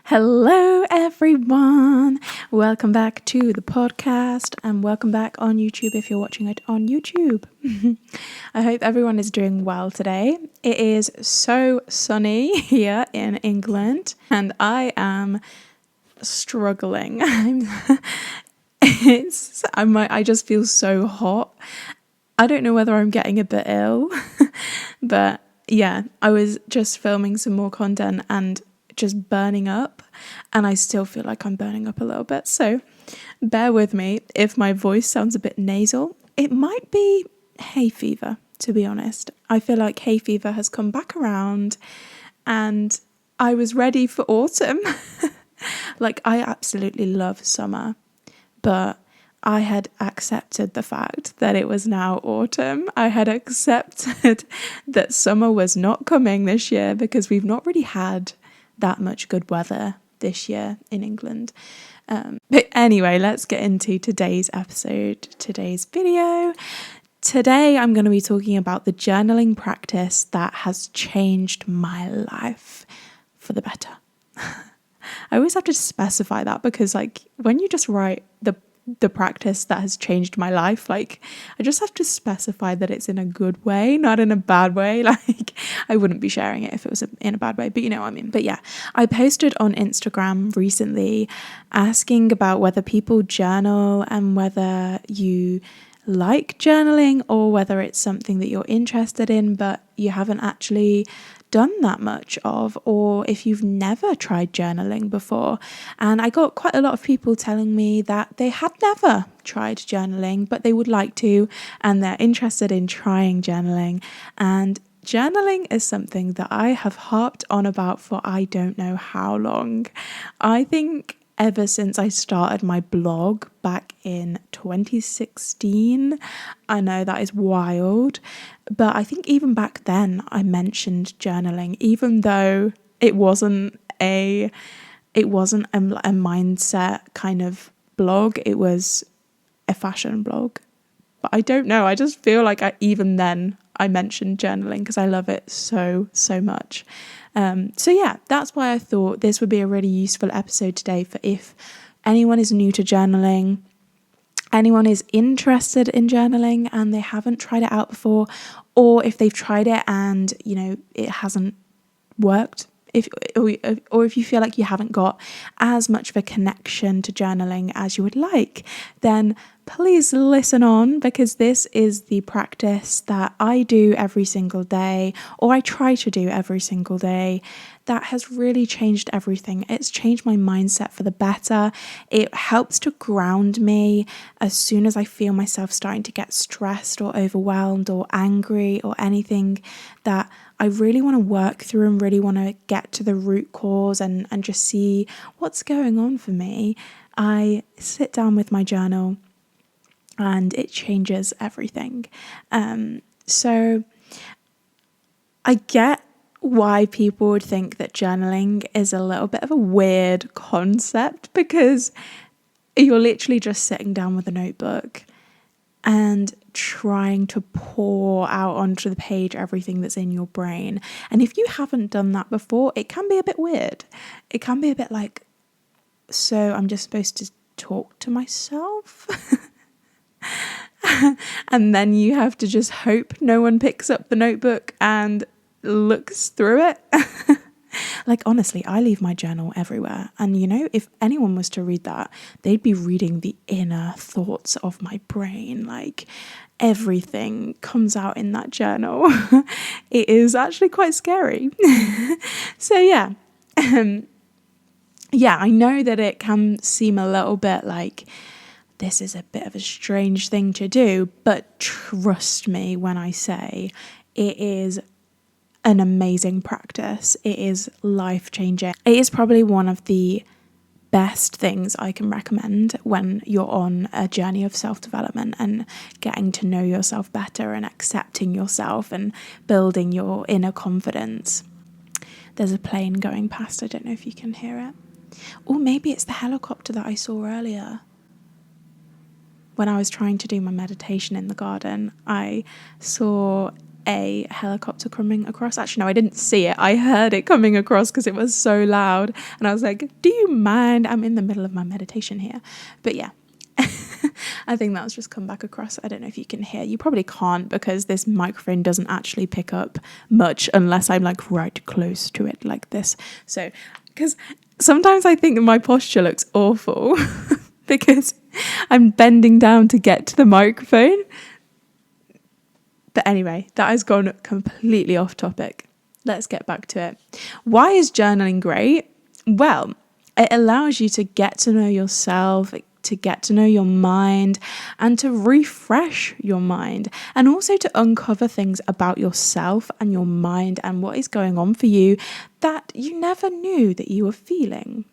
Hello everyone, welcome back to the podcast and welcome back on YouTube if you're watching it on YouTube. I hope everyone is doing well today. It is so sunny here in England and I am struggling. I just feel so hot. I don't know whether I'm getting a bit ill, but yeah, I was just filming some more content and just burning up, and I still feel like I'm burning up a little bit, so bear with me if my voice sounds a bit nasal. It might be hay fever, to be honest. I feel like hay fever has come back around and I was ready for autumn. Like, I absolutely love summer, but I had accepted the fact that it was now autumn. I had accepted that summer was not coming this year because we've not really had that much good weather this year in England. But anyway, let's get into today's episode, today's video. Today I'm going to be talking about the journaling practice that has changed my life for the better. I always have to specify that because, like, when you just write the practice that has changed my life, like, I just have to specify that it's in a good way, not in a bad way. Like, I wouldn't be sharing it if it was in a bad way, but you know what I mean. But yeah, I posted on Instagram recently asking about whether people journal and whether you like journaling or whether it's something that you're interested in but you haven't actually done that much of, or if you've never tried journaling before. And I got quite a lot of people telling me that they had never tried journaling but they would like to, and they're interested in trying journaling. And journaling is something that I have harped on about for I don't know how long. I think ever since I started my blog back in 2016. I know that is wild, but I think even back then I mentioned journaling, even though it wasn't a mindset kind of blog. It was a fashion blog. But I don't know, I just feel like even then I mentioned journaling because I love it so much. So yeah, that's why I thought this would be a really useful episode today for if anyone is new to journaling, anyone is interested in journaling and they haven't tried it out before, or if they've tried it and, you know, it hasn't worked. Or if you feel like you haven't got as much of a connection to journaling as you would like, then please listen on, because this is the practice that I do every single day, or I try to do every single day, that has really changed everything. It's changed my mindset for the better. It helps to ground me as soon as I feel myself starting to get stressed or overwhelmed or angry or anything that I really want to work through and really want to get to the root cause and just see what's going on for me. I sit down with my journal and it changes everything. So I get why people would think that journaling is a little bit of a weird concept, because you're literally just sitting down with a notebook and trying to pour out onto the page everything that's in your brain. And if you haven't done that before, it can be a bit weird. It can be a bit like, so I'm just supposed to talk to myself? And then you have to just hope no one picks up the notebook and looks through it. Like, honestly, I leave my journal everywhere. And, you know, if anyone was to read that, they'd be reading the inner thoughts of my brain. Like, everything comes out in that journal. It is actually quite scary. So, yeah. Yeah, I know that it can seem a little bit like this is a bit of a strange thing to do, but trust me when I say it is an amazing practice. It is life-changing. It is probably one of the best things I can recommend when you're on a journey of self-development and getting to know yourself better and accepting yourself and building your inner confidence. There's a plane going past. I don't know if you can hear it. Or maybe it's the helicopter that I saw earlier. When I was trying to do my meditation in the garden, I saw a helicopter coming across. Actually, no, I didn't see it. I heard it coming across because it was so loud. And I was like, do you mind? I'm in the middle of my meditation here. But yeah, I think that's just come back across. I don't know if you can hear. You probably can't because this microphone doesn't actually pick up much unless I'm like right close to it like this. So, because sometimes I think that my posture looks awful because I'm bending down to get to the microphone. But anyway, that has gone completely off topic. Let's get back to it. Why is journaling great? Well, it allows you to get to know yourself, to get to know your mind, and to refresh your mind, and also to uncover things about yourself and your mind and what is going on for you that you never knew that you were feeling.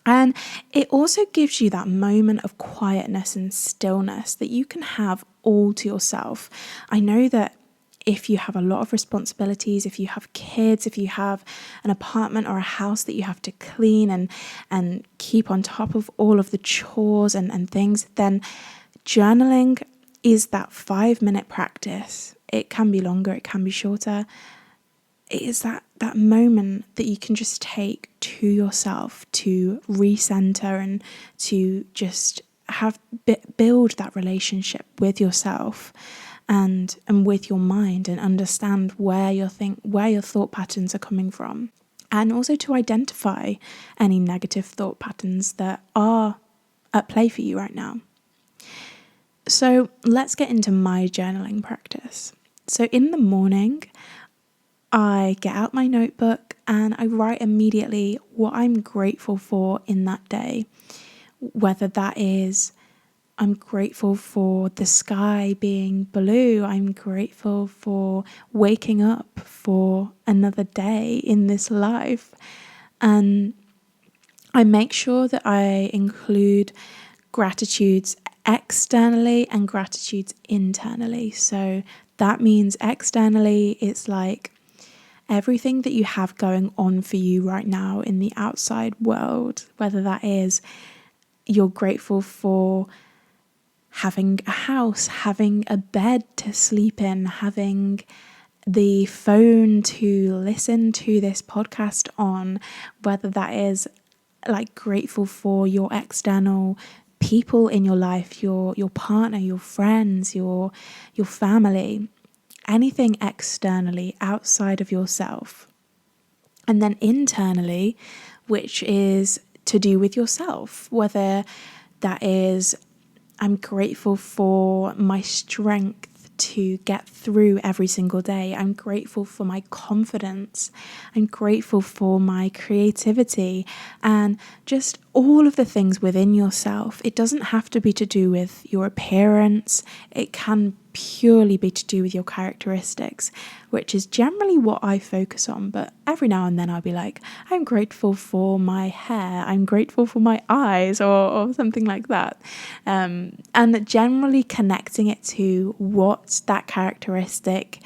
And it also gives you that moment of quietness and stillness that you can have all to yourself. I know that if you have a lot of responsibilities, if you have kids, if you have an apartment or a house that you have to clean and keep on top of all of the chores and things, then journaling is that 5-minute practice. It can be longer, it can be shorter. It is that moment that you can just take to yourself to recenter and to just build that relationship with yourself and with your mind, and understand where your thought patterns are coming from, and also to identify any negative thought patterns that are at play for you right now. So let's get into my journaling practice. So in the morning, I get out my notebook and I write immediately what I'm grateful for in that day, whether that is I'm grateful for the sky being blue. I'm grateful for waking up for another day in this life. And I make sure that I include gratitudes externally and gratitudes internally. So that means externally, it's like everything that you have going on for you right now in the outside world, whether that is you're grateful for having a house, having a bed to sleep in, having the phone to listen to this podcast on, whether that is like grateful for your external people in your life, your partner, your friends, your family, anything externally outside of yourself. And then internally, which is to do with yourself, whether that is I'm grateful for my strength to get through every single day. I'm grateful for my confidence. I'm grateful for my creativity and just all of the things within yourself. It doesn't have to be to do with your appearance. It can purely be to do with your characteristics, which is generally what I focus on. But every now and then I'll be like, I'm grateful for my hair, I'm grateful for my eyes, or something like that. And generally connecting it to what that characteristic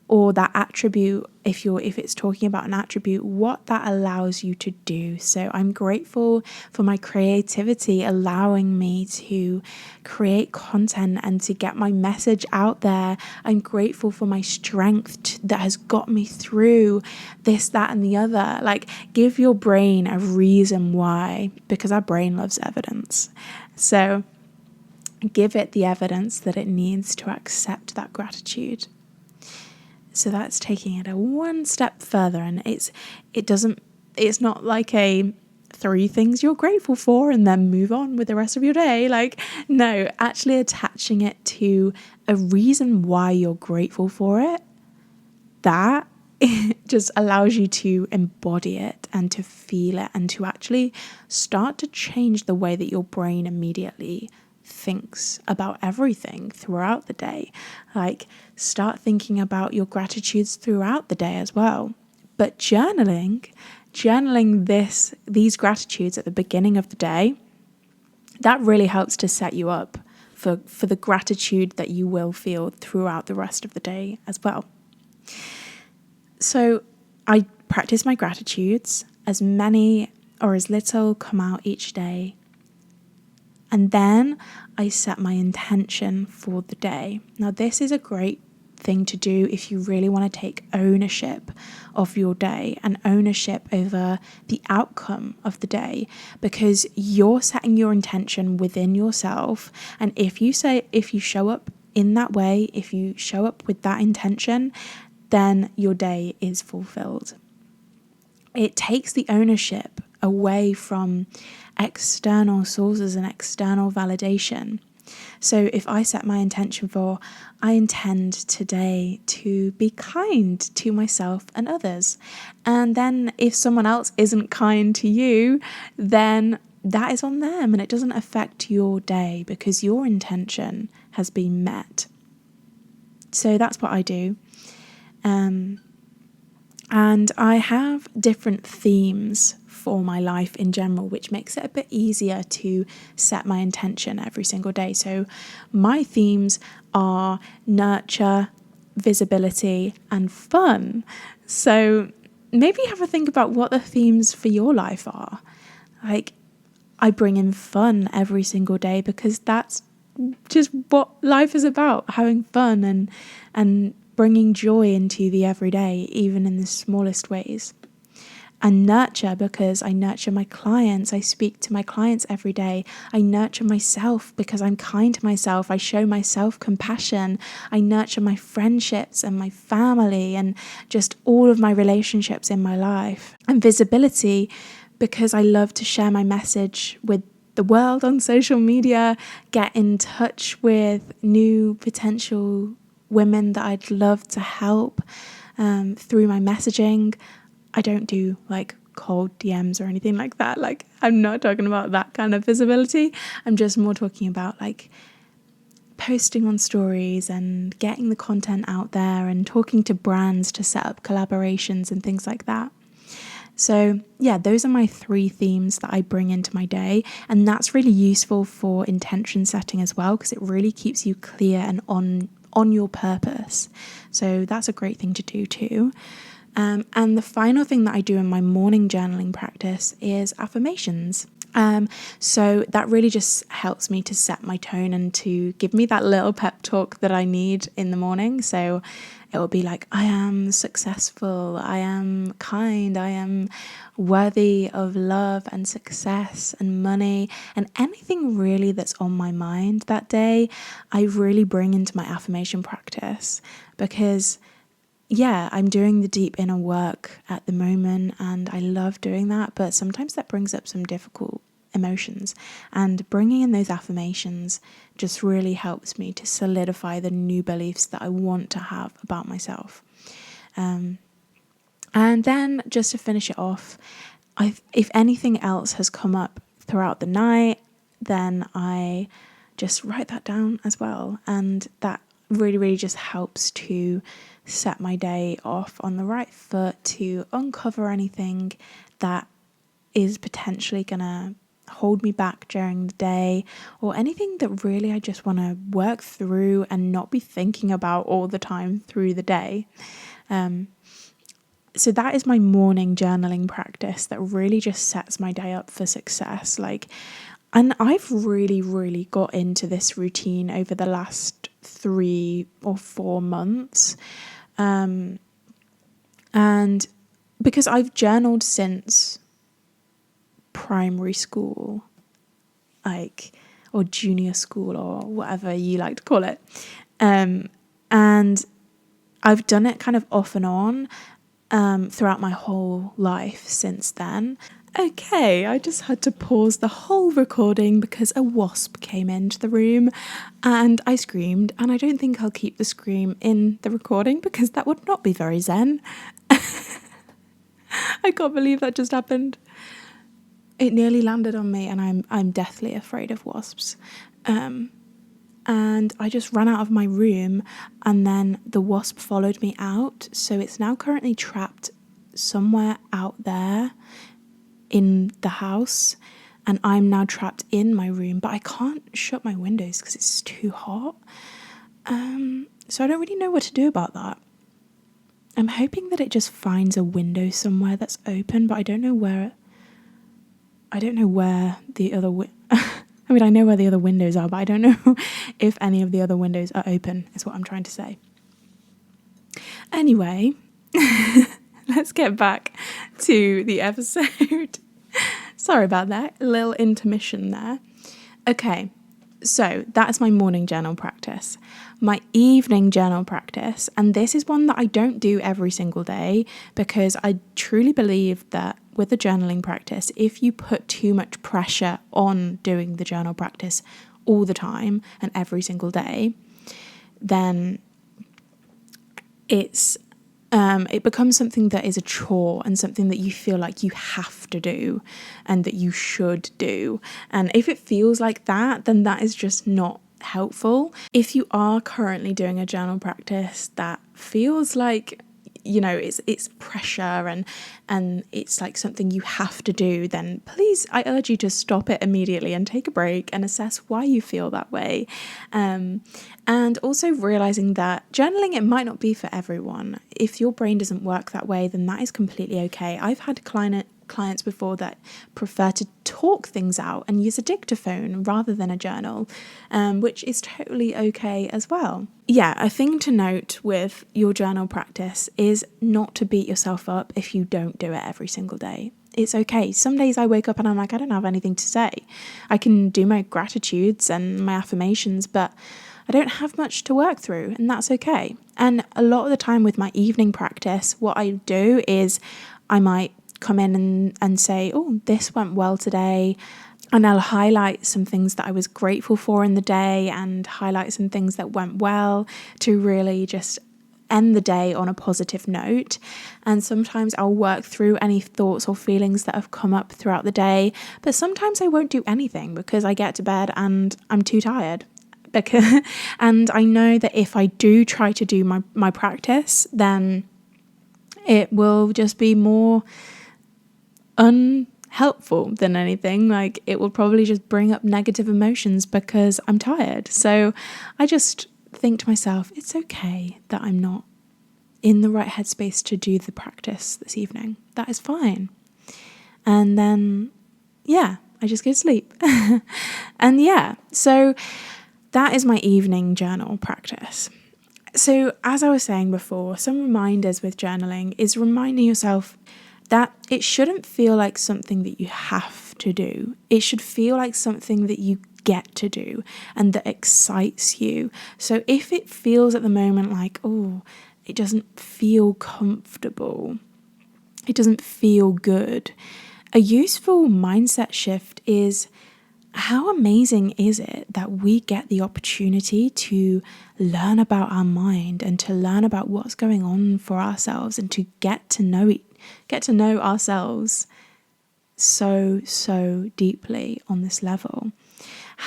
or that attribute, if it's talking about an attribute, what that allows you to do. So I'm grateful for my creativity, allowing me to create content and to get my message out there. I'm grateful for my strength that has got me through this, that, and the other. Like, give your brain a reason why, because our brain loves evidence. So give it the evidence that it needs to accept that gratitude. So that's taking it a one step further, and it's not like a 3 things you're grateful for and then move on with the rest of your day. Like, no, actually attaching it to a reason why you're grateful for it. That it just allows you to embody it and to feel it and to actually start to change the way that your brain immediately thinks about everything throughout the day. Like, start thinking about your gratitudes throughout the day as well. But journaling these gratitudes at the beginning of the day, that really helps to set you up for the gratitude that you will feel throughout the rest of the day as well. So I practice my gratitudes, as many or as little come out each day. And then I set my intention for the day. Now, this is a great thing to do if you really want to take ownership of your day and ownership over the outcome of the day, because you're setting your intention within yourself. And if you show up in that way, if you show up with that intention, then your day is fulfilled. It takes the ownership away from external sources and external validation. So if I set my intention for, I intend today to be kind to myself and others, and then if someone else isn't kind to you, then that is on them and it doesn't affect your day because your intention has been met. So that's what I do. And I have different themes for my life in general, which makes it a bit easier to set my intention every single day. So my themes are nurture, visibility, and fun. So maybe have a think about what the themes for your life are. Like, I bring in fun every single day because that's just what life is about, having fun and bringing joy into the everyday, even in the smallest ways. And nurture, because I nurture my clients. I speak to my clients every day. I nurture myself because I'm kind to myself. I show myself compassion. I nurture my friendships and my family and just all of my relationships in my life. And visibility, because I love to share my message with the world on social media, get in touch with new potential women that I'd love to help through my messaging. I don't do like cold DMs or anything like that. Like, I'm not talking about that kind of visibility. I'm just more talking about like posting on stories and getting the content out there and talking to brands to set up collaborations and things like that. So yeah, those are my 3 themes that I bring into my day. And that's really useful for intention setting as well, because it really keeps you clear and on your purpose. So that's a great thing to do too. And the final thing that I do in my morning journaling practice is affirmations. So that really just helps me to set my tone and to give me that little pep talk that I need in the morning. So it will be like, I am successful, I am kind, I am worthy of love and success and money, and anything really that's on my mind that day, I really bring into my affirmation practice. Because yeah, I'm doing the deep inner work at the moment and I love doing that, but sometimes that brings up some difficult emotions, and bringing in those affirmations just really helps me to solidify the new beliefs that I want to have about myself. And then just to finish it off, if anything else has come up throughout the night, then I just write that down as well, and that really just helps to set my day off on the right foot, to uncover anything that is potentially gonna hold me back during the day, or anything that really I just want to work through and not be thinking about all the time through the day. So that is my morning journaling practice that really just sets my day up for success. And I've really got into this routine over the last 3 or 4 months. And because I've journaled since primary school, or junior school, or whatever you like to call it. And I've done it kind of off and on throughout my whole life since then. Okay, I just had to pause the whole recording because a wasp came into the room and I screamed, and I don't think I'll keep the scream in the recording because that would not be very zen. I can't believe that just happened. It nearly landed on me, and I'm deathly afraid of wasps. And I just ran out of my room, and then the wasp followed me out, so it's now currently trapped somewhere out there in the house, and I'm now trapped in my room, but I can't shut my windows because it's too hot. So I don't really know what to do about that. I'm hoping that it just finds a window somewhere that's open, but I don't know where the other I mean, I know where the other windows are, but I don't know if any of the other windows are open, is what I'm trying to say. Anyway, let's get back to the episode. Sorry about that, a little intermission there. Okay, so that's my morning journal practice. My evening journal practice, and this is one that I don't do every single day because I truly believe that with a journaling practice, if you put too much pressure on doing the journal practice all the time and every single day, then it becomes something that is a chore and something that you feel like you have to do and that you should do. And if it feels like that, then that is just not helpful. If you are currently doing a journal practice that feels like, it's pressure and it's like something you have to do, then please, I urge you to stop it immediately and take a break and assess why you feel that way. And also realizing that journaling, it might not be for everyone. If your brain doesn't work that way, then that is completely okay. I've had clients before that prefer to talk things out and use a dictaphone rather than a journal, which is totally okay as well. Yeah, a thing to note with your journal practice is not to beat yourself up if you don't do it every single day. It's okay. Some days I wake up and I'm like, I don't have anything to say. I can do my gratitudes and my affirmations, but I don't have much to work through, and that's okay. And a lot of the time with my evening practice, what I do is I might come in and say, oh, this went well today. And I'll highlight some things that I was grateful for in the day and highlight some things that went well to really just end the day on a positive note. And sometimes I'll work through any thoughts or feelings that have come up throughout the day. But sometimes I won't do anything because I get to bed and I'm too tired. And I know that if I do try to do my practice, then it will just be more unhelpful than anything. Like, it will probably just bring up negative emotions because I'm tired. So I just think to myself, it's okay that I'm not in the right headspace to do the practice this evening. That is fine. And then, I just go to sleep. And so that is my evening journal practice. So as I was saying before, some reminders with journaling is reminding yourself that it shouldn't feel like something that you have to do. It should feel like something that you get to do and that excites you. So if it feels at the moment like, oh, it doesn't feel comfortable, it doesn't feel good, a useful mindset shift is, how amazing is it that we get the opportunity to learn about our mind and to learn about what's going on for ourselves and to get to know ourselves so deeply on this level.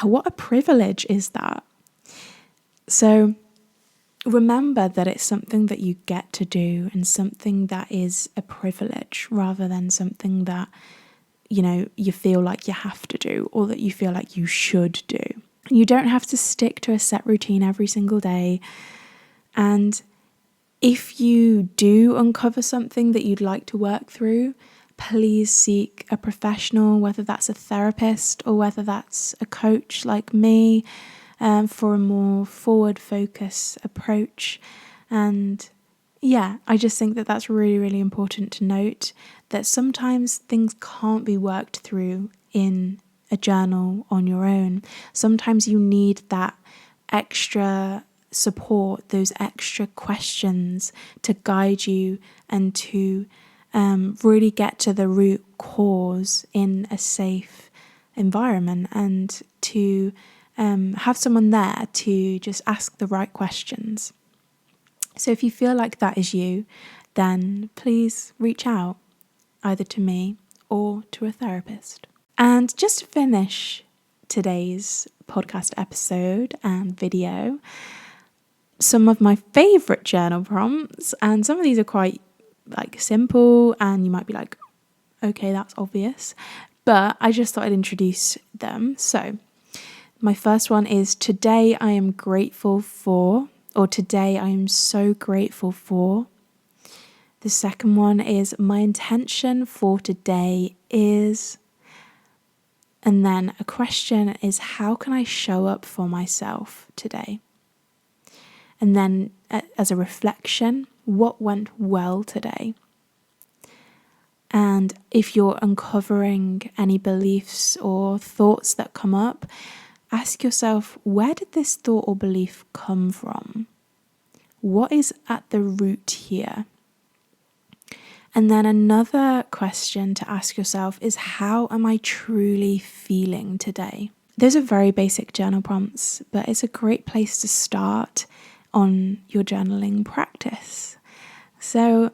What a privilege is that? So remember that it's something that you get to do and something that is a privilege rather than something that you feel like you have to do or that you feel like you should do. You don't have to stick to a set routine every single day. And if you do uncover something that you'd like to work through, please seek a professional, whether that's a therapist or whether that's a coach like me, for a more forward-focused approach. And I just think that that's really, really important to note, that sometimes things can't be worked through in a journal on your own. Sometimes you need that extra support, those extra questions to guide you and to really get to the root cause in a safe environment, and to have someone there to just ask the right questions. So if you feel like that is you, then please reach out either to me or to a therapist. And just to finish today's podcast episode and video, some of my favourite journal prompts, and some of these are quite simple and you might be like, okay, that's obvious, but I just thought I'd introduce them. So my first one is, today I am grateful for, or today I am so grateful for. The second one is, my intention for today is. And then a question is, how can I show up for myself today? And then as a reflection, What went well today? And if you're uncovering any beliefs or thoughts that come up, ask yourself, where did this thought or belief come from? What is at the root here? And then another question to ask yourself is, how am I truly feeling today? Those are very basic journal prompts, but it's a great place to start on your journaling practice. So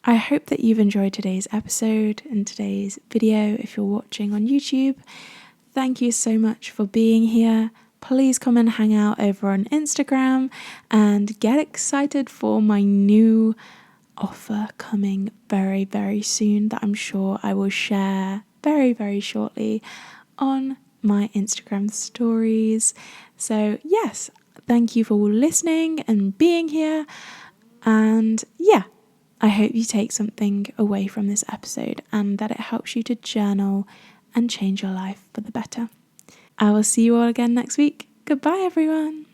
I hope that you've enjoyed today's episode and today's video. If you're watching on YouTube, thank you so much for being here. Please come and hang out over on Instagram and get excited for my new offer coming very, very soon that I'm sure I will share very, very shortly on my Instagram stories. So yes, thank you for listening and being here. And yeah, I hope you take something away from this episode and that it helps you to journal and change your life for the better. I will see you all again next week. Goodbye, everyone.